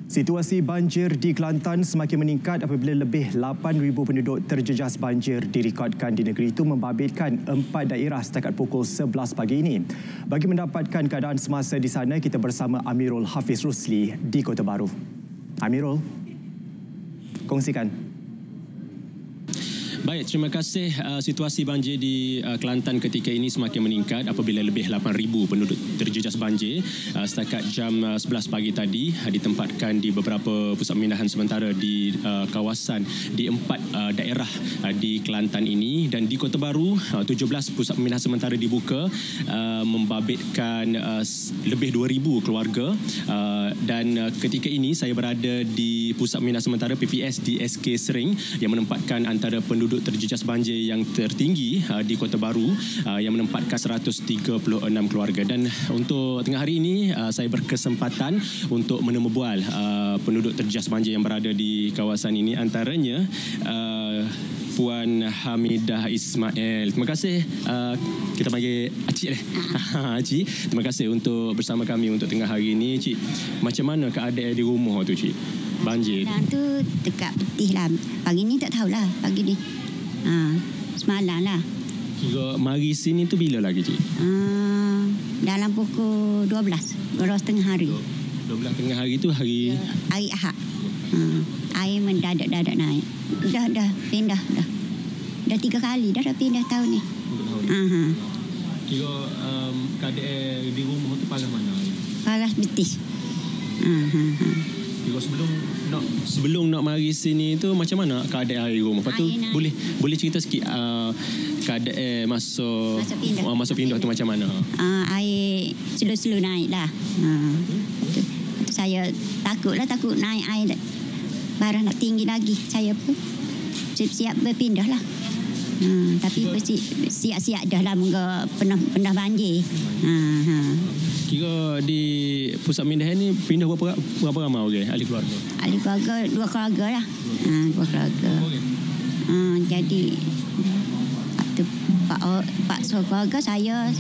Situasi banjir di Kelantan semakin meningkat apabila lebih 8,000 penduduk terjejas banjir direkodkan di negeri itu membabitkan 4 daerah setakat pukul 11 pagi ini. Bagi mendapatkan keadaan semasa di sana, kita bersama Amirul Hafiz Rusli di Kota Baru. Amirul, kongsikan. Baik, terima kasih. Situasi banjir di Kelantan ketika ini semakin meningkat apabila lebih 8,000 penduduk terjejas banjir setakat jam 11 pagi tadi ditempatkan di beberapa pusat pemindahan sementara di kawasan di 4 daerah di Kelantan ini, dan di Kota Baru 17 pusat pemindahan sementara dibuka membabitkan lebih 2,000 keluarga, dan ketika ini saya berada di pusat pemindahan sementara PPS di SK Sering yang menempatkan antara penduduk terjejas banjir yang tertinggi di Kota Baru yang menempatkan 136 keluarga. Dan untuk tengah hari ini saya berkesempatan untuk menemu bual penduduk terjejas banjir yang berada di kawasan ini, antaranya Puan Hamidah Ismail. Terima kasih. Kita panggil Acik deh. Acik, terima kasih untuk bersama kami untuk tengah hari ini. Cik, macam mana keadaan di rumah tu, Cik? Banjir. Keadaan tu dekat petih lah. Pagi ni tak tahulah. Pagi ni. Semalam lah. Kira mari sini tu bila lagi, Cik? Dalam pukul 12. 12 tengah hari. 12 tengah hari tu hari? Hari Ahad. Air mendadak-dadak naik. Dah pindah dah. Dah 3 kali dah pindah tahun ni. Kira keadaan di rumah tu paras mana? Paras betis. Kira sebelum nak mari sini tu macam mana keadaan air rumah? Lepas tu boleh cerita sikit keadaan masa pindah tu macam mana? Air slow-slow naik lah. Saya takut naik air barang nak tinggi lagi. Saya pun siap-siap berpindah lah. Tapi siap-siap dah lah pernah banjir. Kira di pusat pemindahan ni pindah berapa ramai orang ahli keluarga? Ahli keluarga 2 keluarga lah. 2 keluarga. Jadi Pak keluarga saya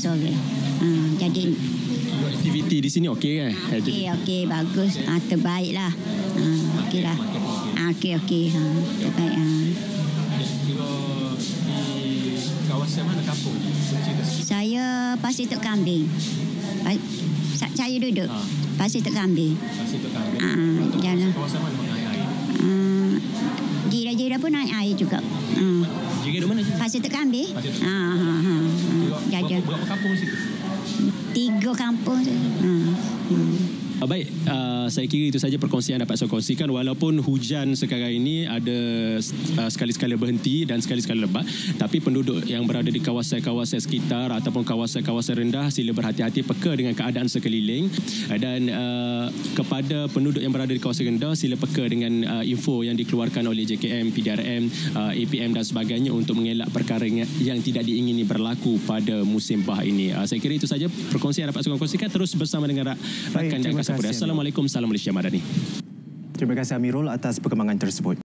seorang. Jadi aktiviti di sini okey kan? Okey, bagus. Terbaik lah. Okey lah. Okey. Terbaik. Kira di kawasan mana kampung? Saya Pasir Tok Kambing. Saya duduk Pasir Tok Kambing. Jalan. Kawasan mana naik air? Jira-jira pun naik air juga. Jira di mana? Pasir Tok Kambing. Berapa kampung situ? 3 kampung. Baik, saya kira itu saja perkongsian dapat saya kongsikan. Walaupun hujan sekarang ini ada sekali-sekala berhenti dan sekali-sekala lebat, tapi penduduk yang berada di kawasan-kawasan sekitar ataupun kawasan-kawasan rendah sila berhati-hati peka dengan keadaan sekeliling, dan kepada penduduk yang berada di kawasan rendah sila peka dengan info yang dikeluarkan oleh JKM, PDRM, APM dan sebagainya untuk mengelak perkara yang tidak diingini berlaku pada musim bah ini. Saya kira itu saja perkongsian dapat saya kongsikan. Terus bersama dengan rakan yang Assalamualaikum, salam Malaysia Madani. Terima kasih Amirul atas perkembangan tersebut.